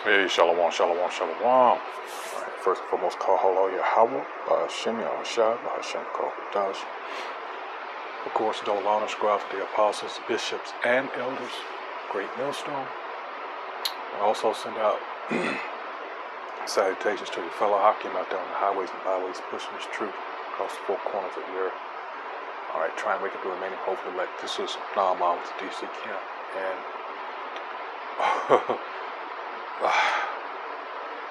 Hey, shalom, shalom, shalom. All right, first and foremost, call hello Yahweh, Hashem, Yahushua, Hashem, Kodash. Of course, double honor scribe to the apostles, bishops, and elders. Great millstone. I also send out salutations to your fellow Hakim out there on the highways and byways, pushing this truth across the four corners of the earth. All right, try and wake up the remaining hopefully elect. This is Naaman with the DC camp, and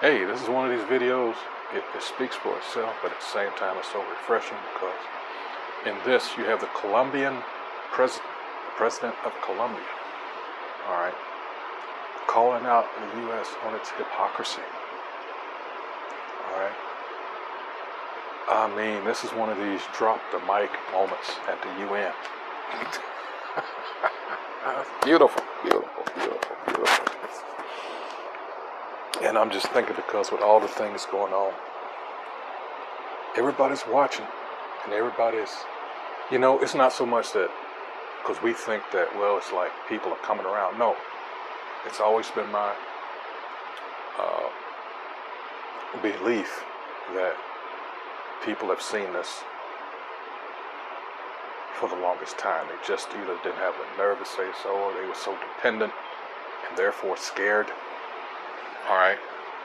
hey, this is one of these videos, it speaks for itself, but at the same time it's so refreshing because in this you have the Columbian president, the president of Colombia, all right, calling out the U.S. on its hypocrisy, all right. I mean, this is one of these drop the mic moments at the UN. Beautiful, beautiful, beautiful, beautiful. And I'm just thinking because with all the things going on, everybody's watching and everybody's, it's not so much that, because we think that, well, it's like people are coming around. No, it's always been my belief that people have seen this for the longest time. They just either didn't have the nerve to say so, or they were so dependent and therefore scared. All right,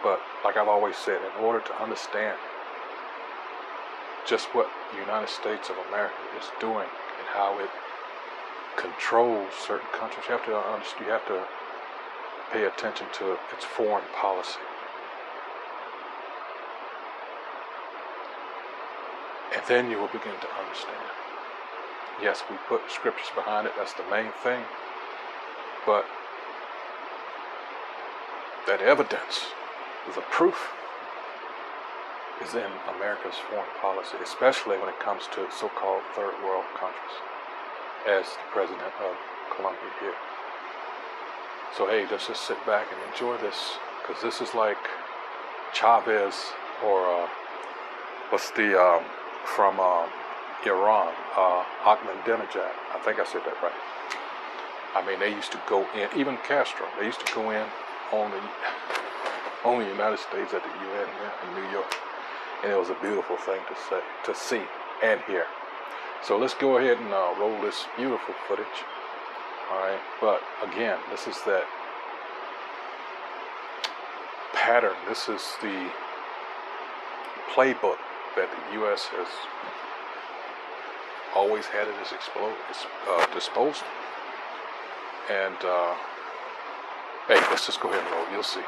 but like I've always said, in order to understand just what the United States of America is doing and how it controls certain countries, you have to pay attention to its foreign policy. And then you will begin to understand. Yes, we put scriptures behind it, that's the main thing, but that evidence, the proof, is in America's foreign policy, especially when it comes to so-called third world countries, as the president of Colombia here. So hey, let's just sit back and enjoy this, because this is like Chavez or from Iran, Ahmadinejad. I think I said that right. I mean, they used to go in, even Castro, they used to go in on the United States at the UN here in New York, and it was a beautiful thing to see and hear. So let's go ahead and roll this beautiful footage. All right, but again, this is that pattern. This is the playbook that the U.S. has always had at its disposal. And hey, let's just go ahead and roll. You'll see.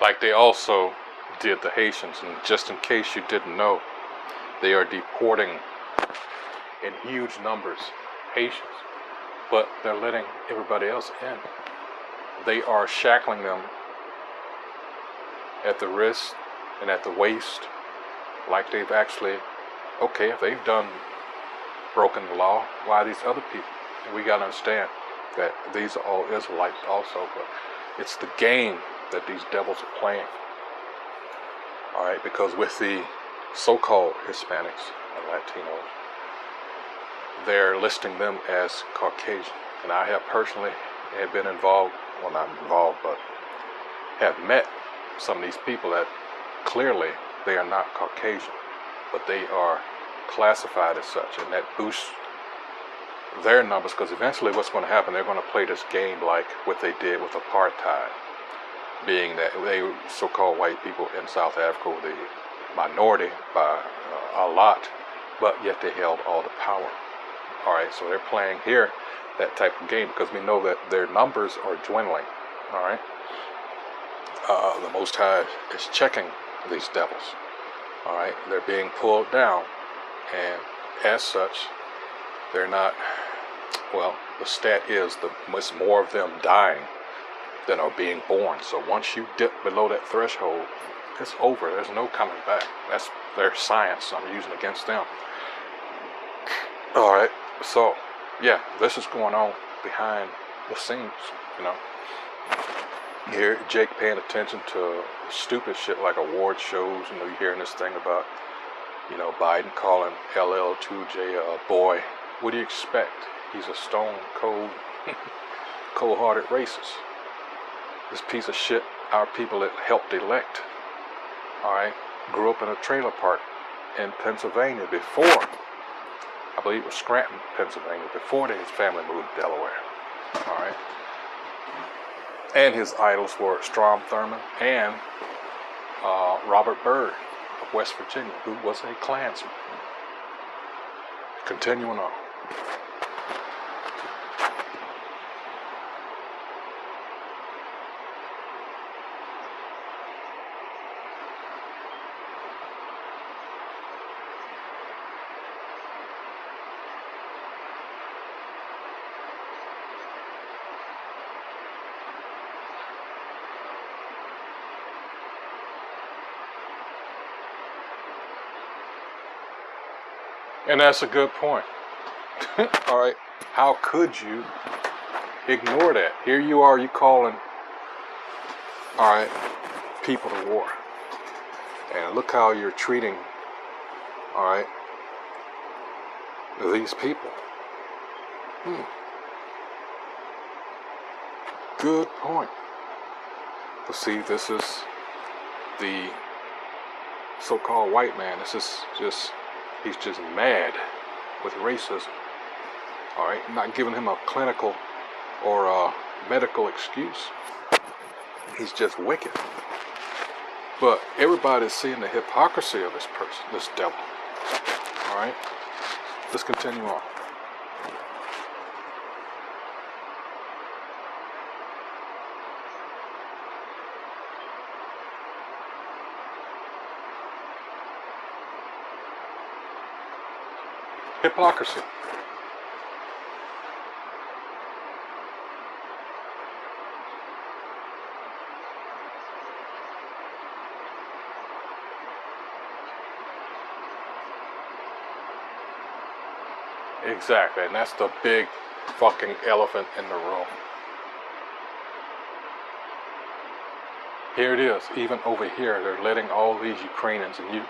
Like they also did the Haitians, and just in case you didn't know, they are deporting in huge numbers Haitians, but they're letting everybody else in. They are shackling them at the wrist and at the waist, like they've actually, okay, if they've broken the law, why these other people? And we gotta understand that these are all Israelites also, but it's the game that these devils are playing. All right, because with the so-called Hispanics and Latinos, they're listing them as Caucasian. And I have personally been involved, well, not involved, but have met some of these people that clearly they are not Caucasian, but they are classified as such, and that boosts their numbers, because eventually what's going to happen, they're going to play this game like what they did with apartheid, being that they so-called white people in South Africa were the minority by a lot, but yet they held all the power. All right, so they're playing here that type of game because we know that their numbers are dwindling. All right, the Most High is checking these devils. All right, they're being pulled down, and as such, they're not. Well, the stat is it's more of them dying than are being born. So once you dip below that threshold, it's over. There's no coming back. That's their science I'm using against them. All right, so yeah, this is going on behind the scenes. You know, here Jake paying attention to stupid shit like award shows. You know, you're hearing this thing about, you know, Biden calling LL2J a boy. What do you expect? He's a stone cold, cold-hearted racist. This piece of shit, our people that helped elect, all right, grew up in a trailer park in Pennsylvania before, I believe it was Scranton, Pennsylvania, before his family moved to Delaware, all right. And his idols were Strom Thurmond and Robert Byrd of West Virginia, who was a Klansman. Continuing on. And that's a good point. All right, how could you ignore that? Here you are, you calling, all right, people to war. And look how you're treating, all right, these people. Good point. But see, this is the so-called white man. This is just, he's just mad with racism. All right, not giving him a clinical or a medical excuse. He's just wicked. But everybody's seeing the hypocrisy of this person, this devil. All right, let's continue on. Hypocrisy. Exactly, and that's the big fucking elephant in the room. Here it is, even over here, they're letting all these Ukrainians, and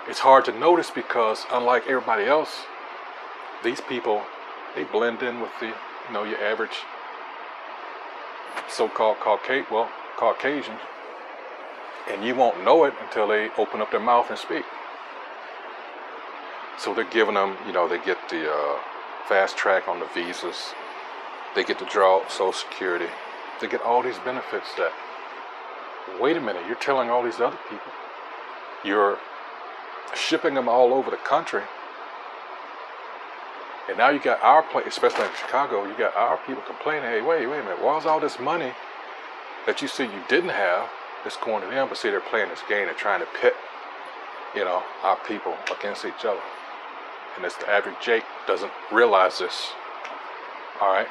it's hard to notice because unlike everybody else, these people, they blend in with the, you know, your average so-called Caucasians, and you won't know it until they open up their mouth and speak. So they're giving them, you know, they get the fast track on the visas, they get to draw Social Security, they get all these benefits that, wait a minute, you're telling all these other people, you're shipping them all over the country, and now you got our place, especially in Chicago, you got our people complaining, hey, wait a minute, where's all this money that you see you didn't have that's going to them? But see, they're playing this game and trying to pit, you know, our people against each other. And it's the average Jake doesn't realize this, all right?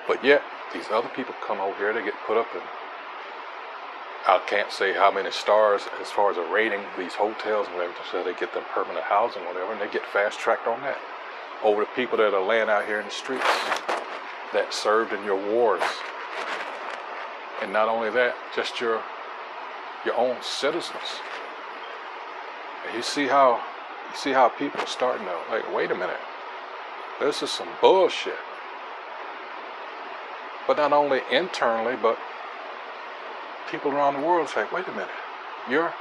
But yet, these other people come over here, they get put up in, I can't say how many stars as far as a rating, these hotels and everything, so they get them permanent housing or whatever, and they get fast-tracked on that over the people that are laying out here in the streets that served in your wars. And not only that, just your own citizens. And you see how people are starting to, like, wait a minute, this is some bullshit. But not only internally, but people around the world say, wait a minute, you're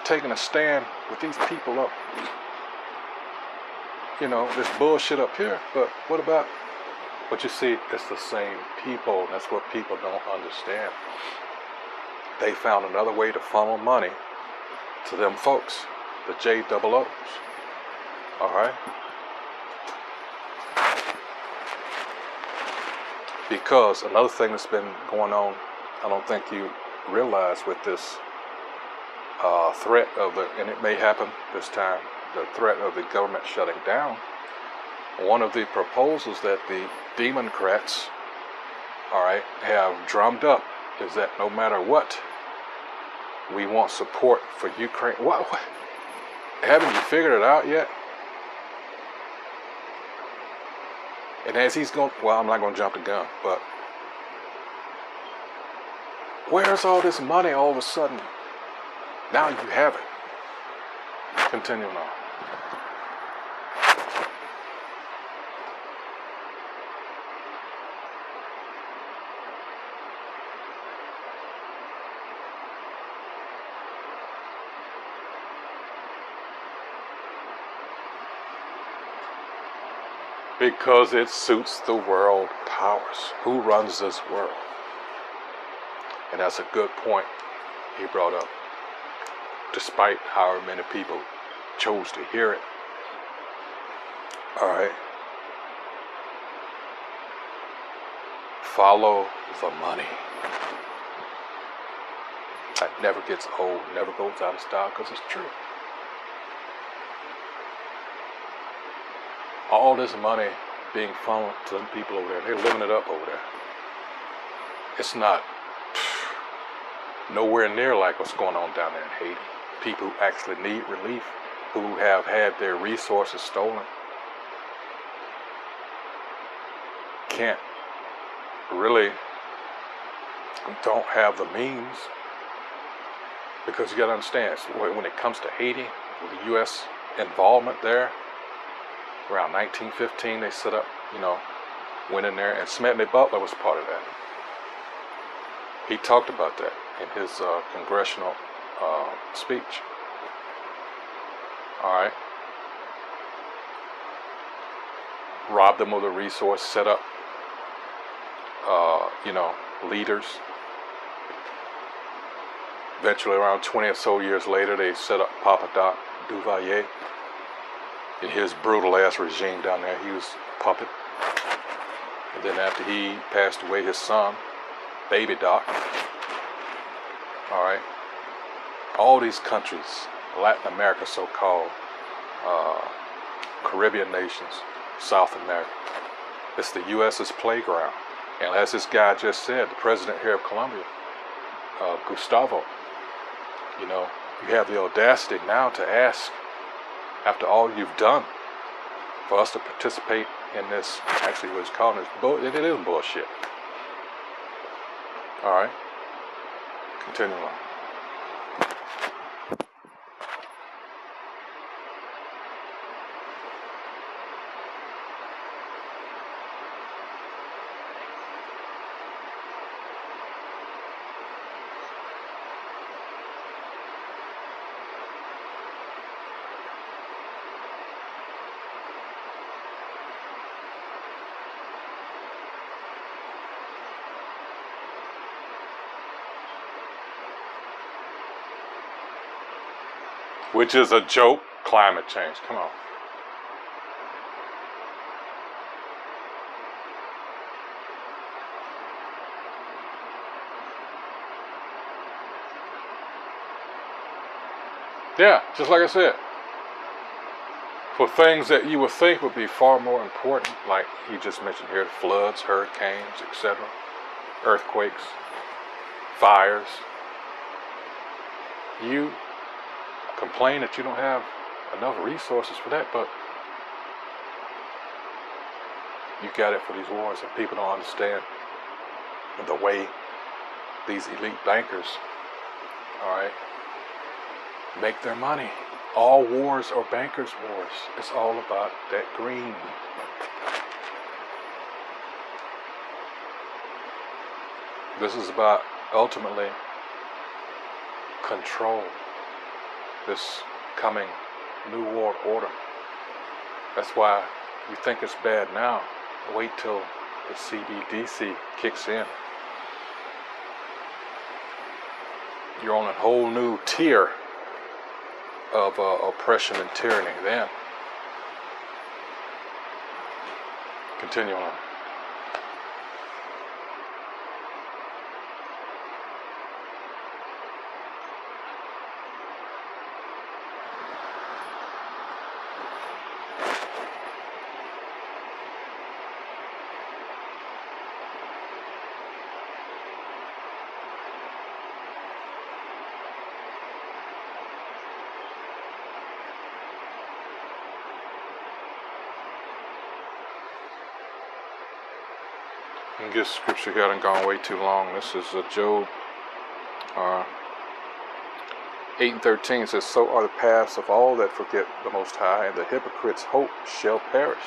taking a stand with these people up, you know, this bullshit up here, but what about, but you see, it's the same people. That's what people don't understand. They found another way to funnel money to them folks, the JOOs, all right? Because another thing that's been going on, I don't think you realize with this threat of and it may happen this time, the threat of the government shutting down, one of the proposals that the Democrats, have drummed up is that no matter what, we want support for Ukraine. What? Haven't you figured it out yet? And as he's going, well, I'm not going to jump the gun, but where's all this money all of a sudden? Now you have it. Continue on. Because it suits the world powers. Who runs this world? And that's a good point he brought up. Despite however many people chose to hear it. All right. Follow the money. That never gets old, never goes out of style, because it's true. All this money being funneled to them people over there, they're living it up over there. It's not nowhere near like what's going on down there in Haiti. People who actually need relief, who have had their resources stolen, can't really, don't have the means, because you got to understand, when it comes to Haiti, with the U.S. involvement there, around 1915 they set up, went in there, and Smedley Butler was part of that. He talked about that in his congressional speech. All right. Robbed them of the resource, set up, leaders. Eventually, around 20 or so years later, they set up Papa Doc Duvalier in his brutal ass regime down there. He was a puppet. And then after he passed away, his son, Baby Doc. All right. All these countries, Latin America so-called, Caribbean nations, South America, it's the U.S.'s playground. And as this guy just said, the president here of Colombia, Gustavo, you have the audacity now to ask, after all you've done, for us to participate in this, actually what he's calling this, it is bullshit. All right, continue on. Which is a joke, climate change. Come on. Yeah, just like I said, for things that you would think would be far more important, like he just mentioned here, floods, hurricanes, etc., earthquakes, fires, you complain that you don't have enough resources for that, but you got it for these wars, and people don't understand the way these elite bankers, all right, make their money. All wars are bankers' wars. It's all about that green. This is about ultimately control. This coming new world order. That's why you think it's bad now. Wait till the CBDC kicks in. You're on a whole new tier of oppression and tyranny then. Continue on. And this scripture here done gone way too long. This is Job 8:13. It says, "So are the paths of all that forget the Most High, and the hypocrite's hope shall perish."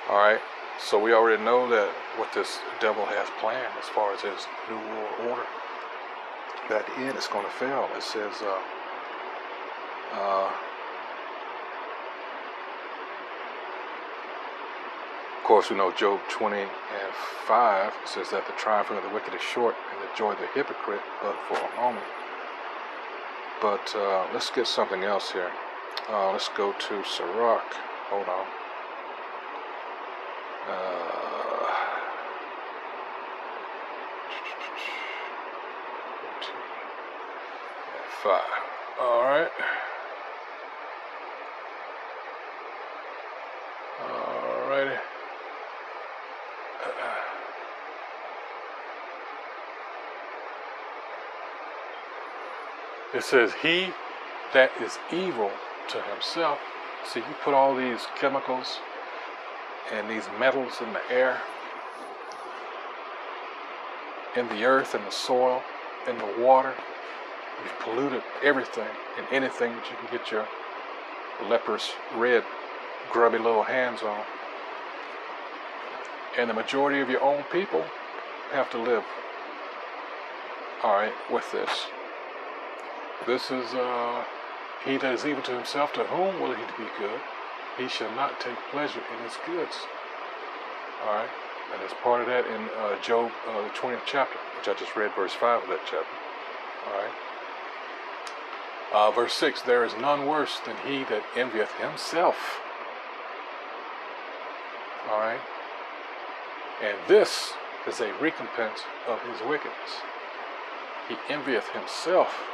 All right. So we already know that what this devil has planned as far as his new world order. That at the end it's going to fail. It says, of course, we know Job 20:5 says that the triumphing of the wicked is short, and the joy of the hypocrite but for a moment. But let's get something else here. Let's go to Sirach. Hold on. 5. All right. All righty. It says, "He that is evil to himself." See, you put all these chemicals and these metals in the air, in the earth, in the soil, in the water. You've polluted everything and anything that you can get your leprous, red, grubby little hands on. And the majority of your own people have to live, all right, with this. This is, "He that is evil to himself, to whom will he be good? He shall not take pleasure in his goods." All right, and it's part of that in Job, the 20th chapter, which I just read verse 5 of that chapter. All right. Verse 6, "There is none worse than he that envieth himself." All right. And this is a recompense of his wickedness. He envieth himself.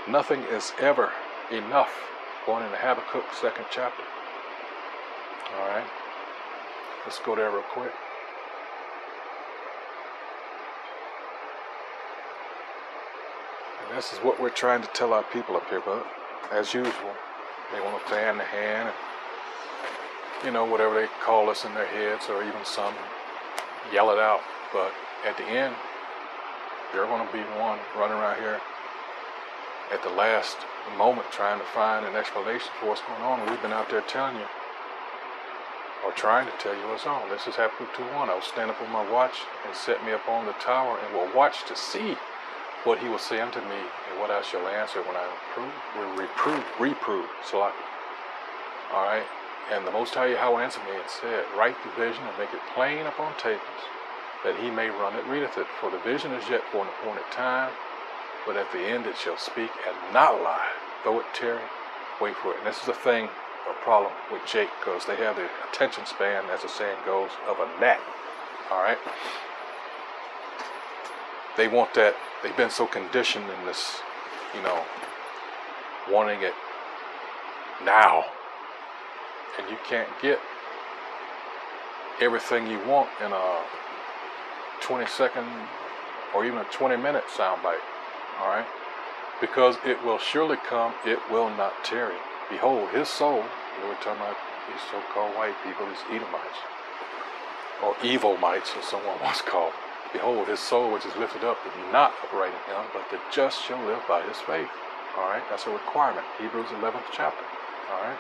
Nothing is ever enough. Going into Habakkuk, 2nd chapter. All right. Let's go there real quick. And this is what we're trying to tell our people up here, but as usual, they want to fan the hand and, you know, whatever they call us in their heads, or even some yell it out. But at the end, they're going to be one running around here at the last moment trying to find an explanation for what's going on. And we've been out there telling you, or trying to tell you what's on. This is Habakkuk 2:1. "I will stand up on my watch and set me upon the tower, and will watch to see what he will say unto me, and what I shall answer when I reprove. Salaki. All right. And the Most High Yahweh answered me and said, Write the vision and make it plain upon tables, that he may run that readeth it. For the vision is yet for an appointed time, but at the end it shall speak and not lie. Though it tarry, wait for it." And this is a problem with Jake, because they have the attention span, as the saying goes, of a gnat. All right. They want that. They've been so conditioned in this, you know, wanting it now. And you can't get everything you want in a 20-second or even a 20-minute soundbite. All right. Because it will surely come, it will not tarry. Behold, his soul, we were talking about these so-called white people, these Edomites, or evil mites, as someone once called. "Behold, his soul which is lifted up is not upright in him, but the just shall live by his faith." All right, that's a requirement. Hebrews 11th chapter. All right.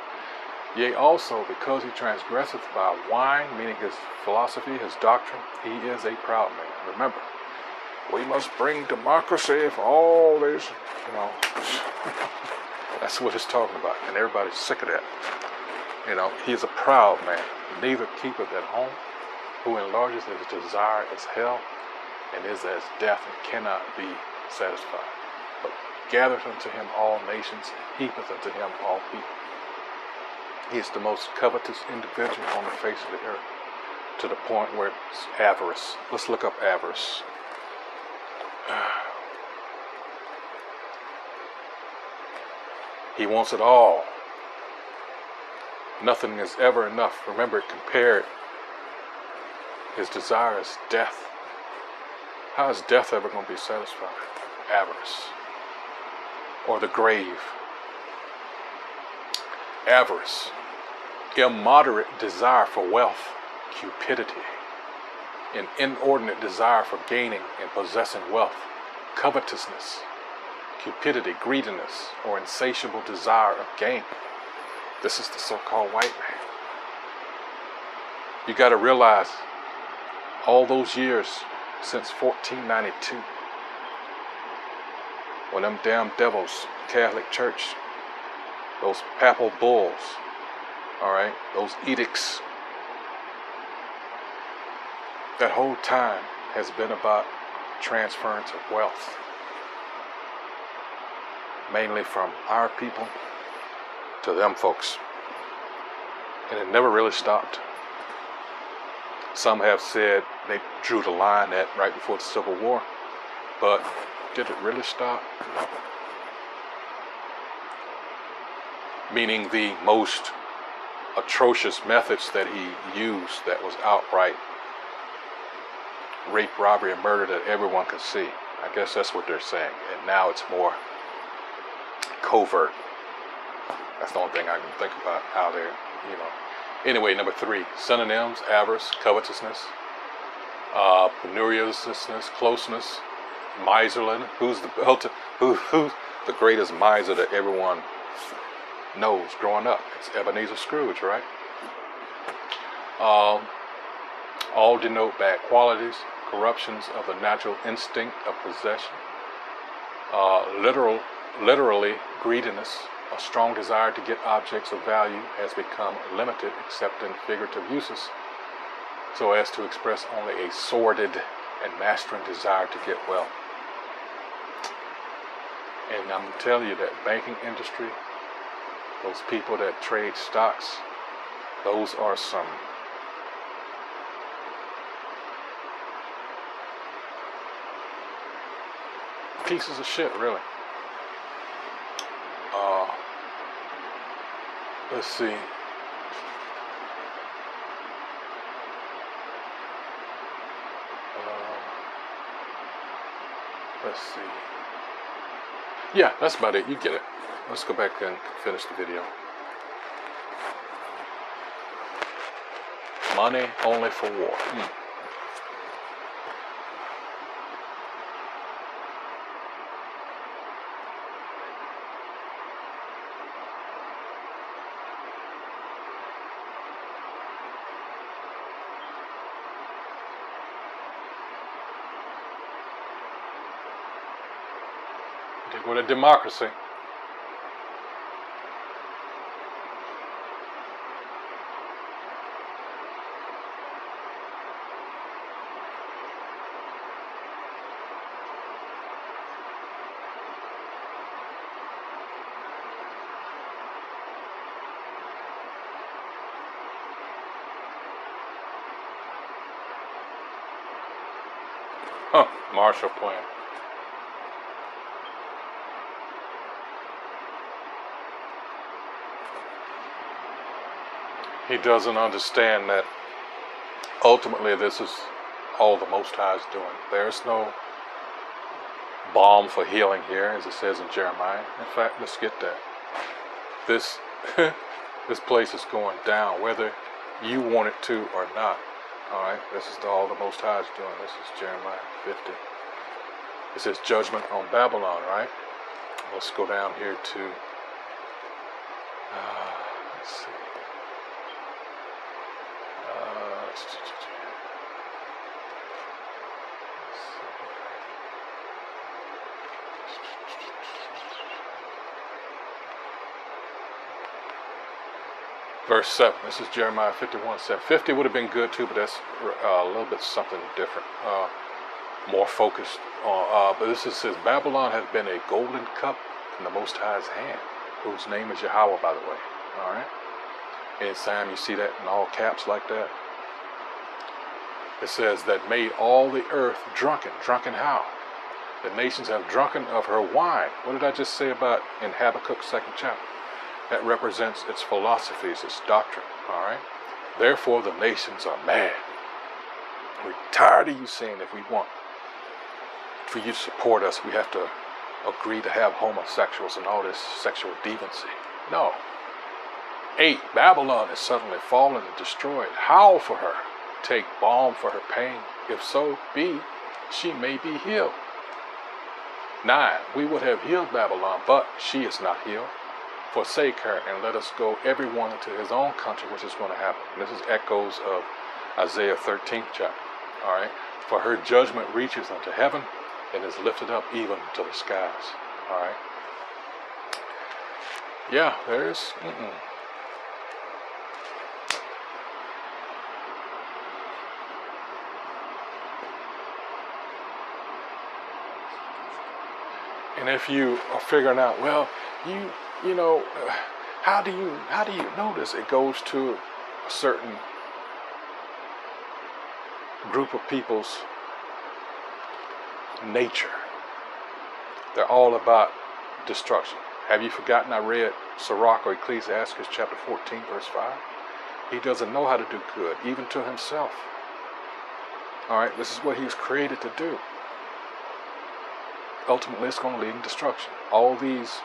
"Yea, also, because he transgresseth by wine," meaning his philosophy, his doctrine, "he is a proud man." Remember, we must bring democracy for all this, you know. That's what it's talking about, and everybody's sick of that. You know, he is a proud man, neither keepeth at home, who enlarges his desire as hell, and is as death, and cannot be satisfied. But gathereth unto him all nations, and heapeth unto him all people. He is the most covetous individual on the face of the earth, to the point where it's avarice. Let's look up avarice. He wants it all. Nothing is ever enough. Remember, it compared his desire is death. How is death ever going to be satisfied? Avarice. Or the grave. Avarice. Immoderate desire for wealth. Cupidity. an inordinate desire for gaining and possessing wealth, covetousness, cupidity, greediness, or insatiable desire of gain. This is the so-called white man. You got to realize all those years since 1492, when them damn devils, Catholic Church, those papal bulls, all right, those edicts, that whole time has been about transference of wealth, mainly from our people to them folks, and it never really stopped. Some have said they drew the line at right before the Civil War, but did it really stop? Meaning the most atrocious methods that he used, that was outright rape, robbery, and murder that everyone could see. I guess that's what they're saying. And now it's more covert. That's the only thing I can think about how they're, you know. Anyway, number 3, synonyms: avarice, covetousness, penuriousness, closeness, miserliness. Who's the greatest miser that everyone knows growing up? It's Ebenezer Scrooge, right? All denote bad qualities, corruptions of the natural instinct of possession. Literally, greediness, a strong desire to get objects of value, has become limited except in figurative uses, so as to express only a sordid and mastering desire to get wealth. And I'm going to tell you that banking industry, those people that trade stocks, those are some pieces of shit, really. Let's see. Let's see. Yeah, that's about it. You get it. Let's go back and finish the video. Money only for war. They go to democracy. Huh, Marshall Plan. He doesn't understand that ultimately this is all the Most High is doing. There's no balm for healing here, as it says in Jeremiah. In fact, let's get that. This this place is going down, whether you want it to or not. All right, this is all the Most High is doing. This is Jeremiah 50. It says judgment on Babylon, right? Let's go down here to, let's see. Verse 7, this is Jeremiah 51:7. 50 would have been good too, but that's a little bit something different, more focused on, but this says, Babylon has been a golden cup in the Most High's hand, whose name is Yahweh, by the way. All right. Anytime you see that in all caps like that, it says that made all the earth drunken. Drunken how? The nations have drunken of her wine. What did I just say about in Habakkuk's 2nd chapter? That represents its philosophies, its doctrine. All right. Therefore, the nations are mad. We're tired of you saying if we want for you to support us, we have to agree to have homosexuals and all this sexual deviancy. No. 8, Babylon is suddenly fallen and destroyed. Howl for her. take balm for her pain? If so be, she may be healed. 9. We would have healed Babylon, but she is not healed. Forsake her and let us go everyone into his own country, which is going to happen. And this is echoes of Isaiah 13th chapter. All right. For her judgment reaches unto heaven and is lifted up even to the skies. All right. Yeah, there's. And if you are figuring out, well, you know, how do you know this? It goes to a certain group of people's nature. They're all about destruction. Have you forgotten I read Sirach or Ecclesiastes chapter 14 verse 5? He doesn't know how to do good, even to himself. All right, this is what he was created to do. Ultimately, it's going to lead to destruction. All these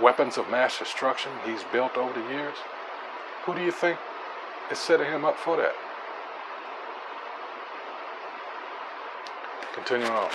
weapons of mass destruction he's built over the years, who do you think is setting him up for that? Continuing on.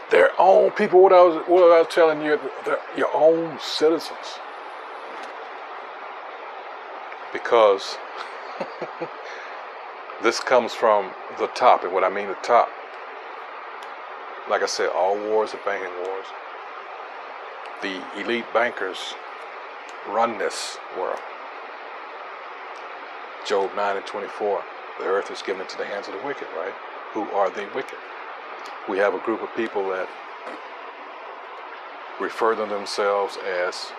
Their own people, what I was telling you, they're your own citizens. Because this comes from the top, and what I mean the top, like I said, all wars are banking wars. The elite bankers run this world. Job 9:24, the earth is given into the hands of the wicked, right? Who are the wicked? We have a group of people that refer to themselves as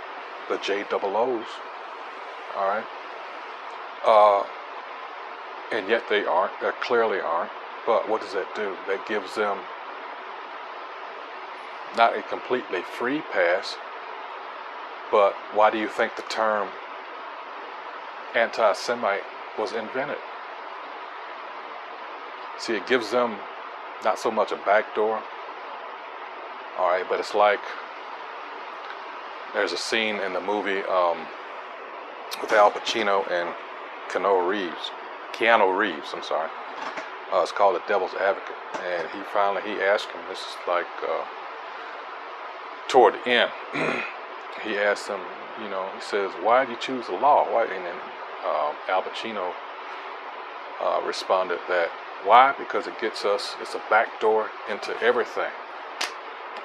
the JOOs, all right? And yet they aren't, they clearly aren't. But what does that do? That gives them not a completely free pass, but why do you think the term anti-Semite was invented? See, it gives them not so much a backdoor, all right, but it's like there's a scene in the movie with Al Pacino and Keanu Reeves, I'm sorry. It's called The Devil's Advocate, and he asked him, this is like toward the end, he asked him, you know, he says, why did you choose the law? Why? And then Al Pacino responded that, why? Because it gets us, it's a backdoor into everything.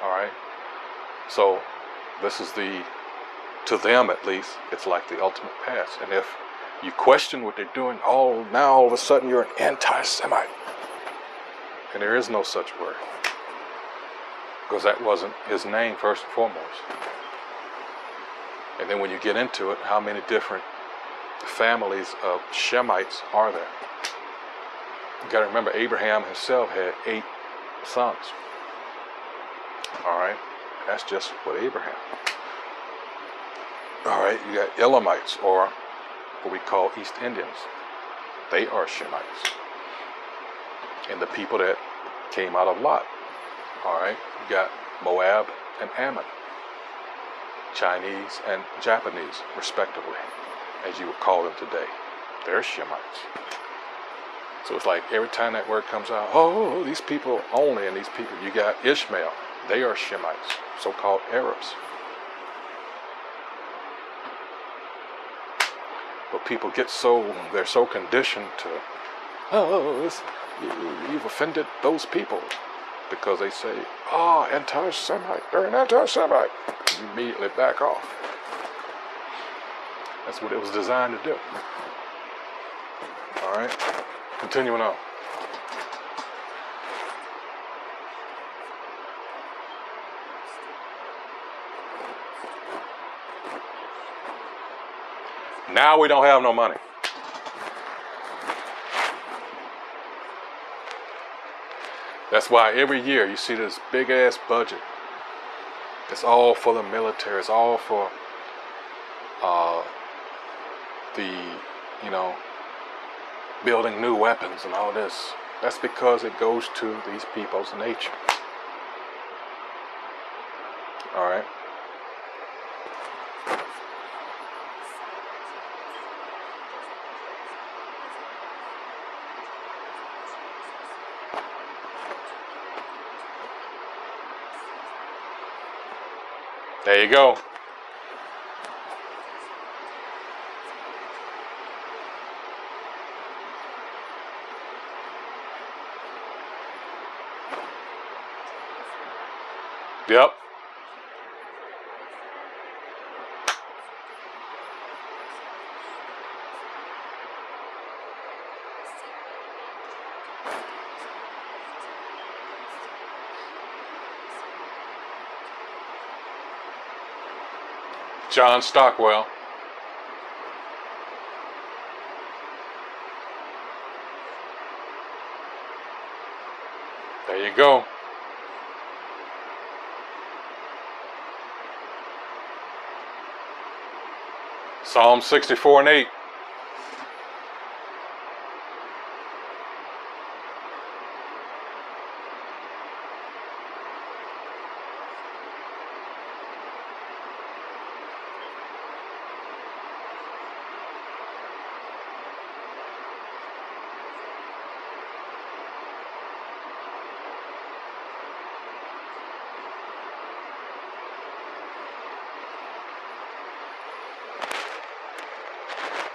All right. So this is to them at least, it's like the ultimate pass. And if you question what they're doing, now all of a sudden you're an anti-Semite. And there is no such word. Because that wasn't his name first and foremost. And then when you get into it, how many different families of Shemites are there? You got to remember, Abraham himself had 8 sons. All right, that's just what Abraham. All right, you got Elamites, or what we call East Indians. They are Shemites. And the people that came out of Lot. All right, you got Moab and Ammon. Chinese and Japanese, respectively, as you would call them today. They're Shemites. So it's like every time that word comes out, oh, these people only, and these people, you got Ishmael, they are Shemites, so-called Arabs. But people get they're so conditioned to, you've offended those people, because they say, anti-Semite, they're an anti-Semite. You immediately back off. That's what it was designed to do. All right. Continuing on. Now we don't have no money. That's why every year you see this big ass budget. It's all for the military. It's all for the, you know, building new weapons and all this. That's because it goes to these people's nature. All right. There you go. Yep. John Stockwell. There you go. Psalm 64 and 8.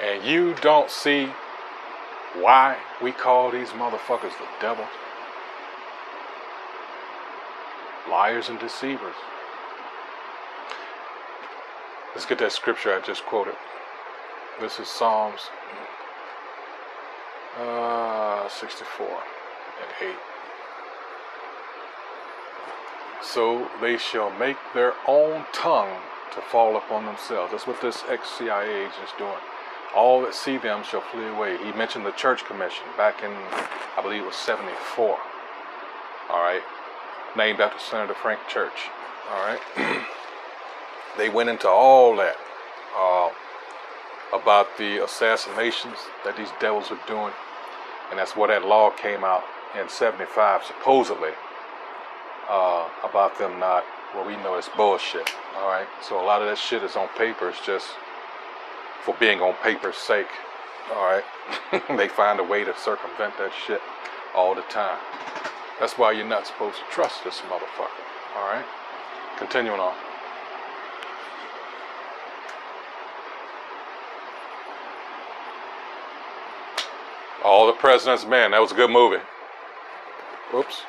And you don't see why we call these motherfuckers the devil? Liars and deceivers. Let's get that scripture I just quoted. This is Psalms 64 and 8. So they shall make their own tongue to fall upon themselves. That's what this ex-CIA agent is doing. All that see them shall flee away. He mentioned the church commission back in, I believe it was 74. All right. Named after Senator Frank Church. All right. They went into all that about the assassinations that these devils were doing. And that's where that law came out in 75, supposedly, about them not, well, we know it's bullshit. All right. So a lot of that shit is on paper. It's just for being on paper's sake. All right. They find a way to circumvent that shit all the time. That's why you're not supposed to trust this motherfucker. All right. Continuing on. All the President's Men. That was a good movie. Oops.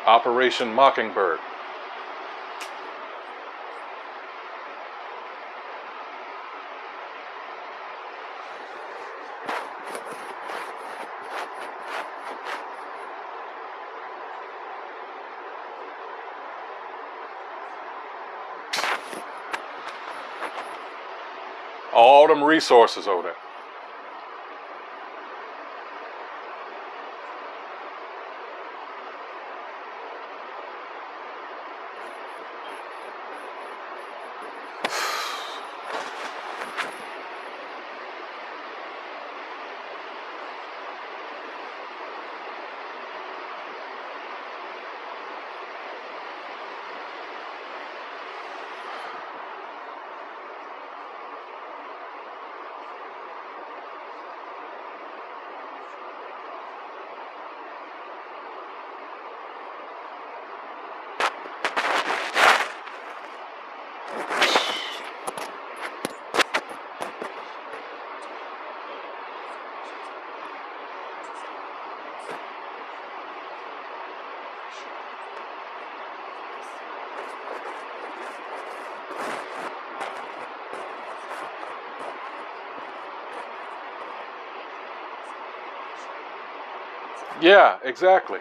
Operation Mockingbird. All them resources over there. Yeah, exactly.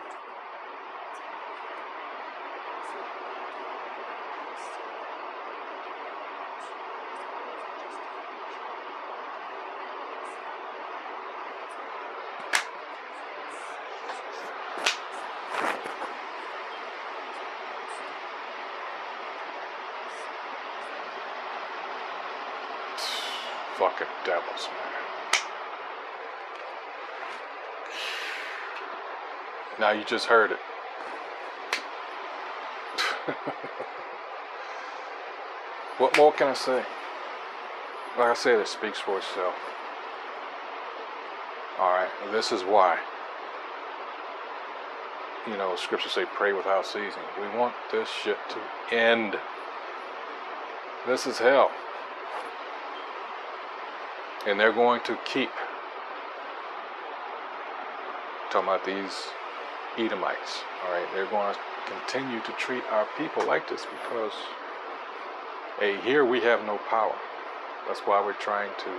Fucking devils, man. Now you just heard it. What more can I say? Like I said, it speaks for itself. Alright, this is why. You know, scriptures say pray without ceasing. We want this shit to end. This is hell. And they're going to keep talking about these Edomites. Alright, they're going to continue to treat our people like this because, hey, here we have no power. That's why we're trying to,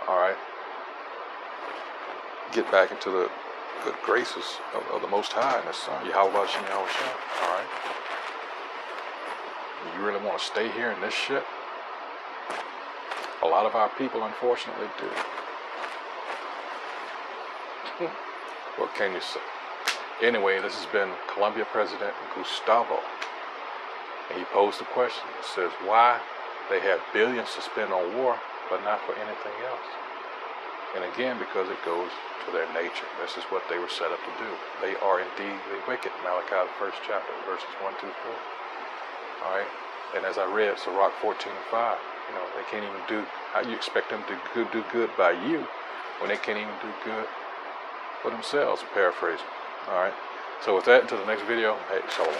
alright, get back into the good graces of the Most High and His Son, Yahweh Shem Yahweh Shem. Alright? You really want to stay here in this shit? A lot of our people, unfortunately, do. What can you say? Anyway, this has been Colombia President Gustavo. And he posed a question. It says, why they have billions to spend on war, but not for anything else? And again, because it goes to their nature. This is what they were set up to do. They are indeed the wicked. Malachi, the 1st chapter, verses 1 through 4. All right? And as I read, Sirach 14:5, you know, they can't even do, how you expect them to do good by you when they can't even do good for themselves, paraphrasing. All right? So with that, until the next video, hey, shalom.